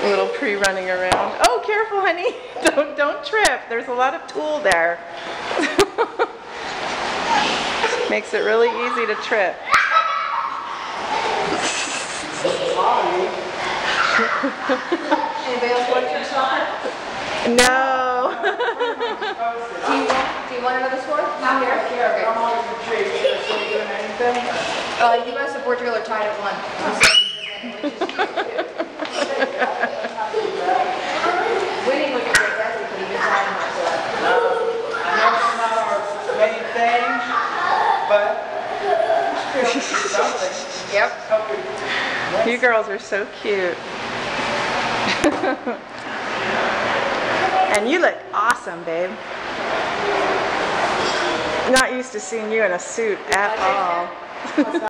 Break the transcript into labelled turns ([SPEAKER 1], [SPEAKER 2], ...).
[SPEAKER 1] A little pre-running around. Oh, careful, honey. Don't trip. There's a lot of tulle there. Makes it really easy to trip.
[SPEAKER 2] Anybody else want to soccer?
[SPEAKER 1] No.
[SPEAKER 2] Do you want another sport? Not here. Okay.
[SPEAKER 3] I'm always intrigued. Is he doing anything?
[SPEAKER 2] U.S. and Portugal are tied at 1. Winning would be great. That's a pretty good time.
[SPEAKER 3] I know it's not our main thing, but still something.
[SPEAKER 2] Yep.
[SPEAKER 1] You girls are so cute. And you look awesome, babe. Not used to seeing you in a suit at all.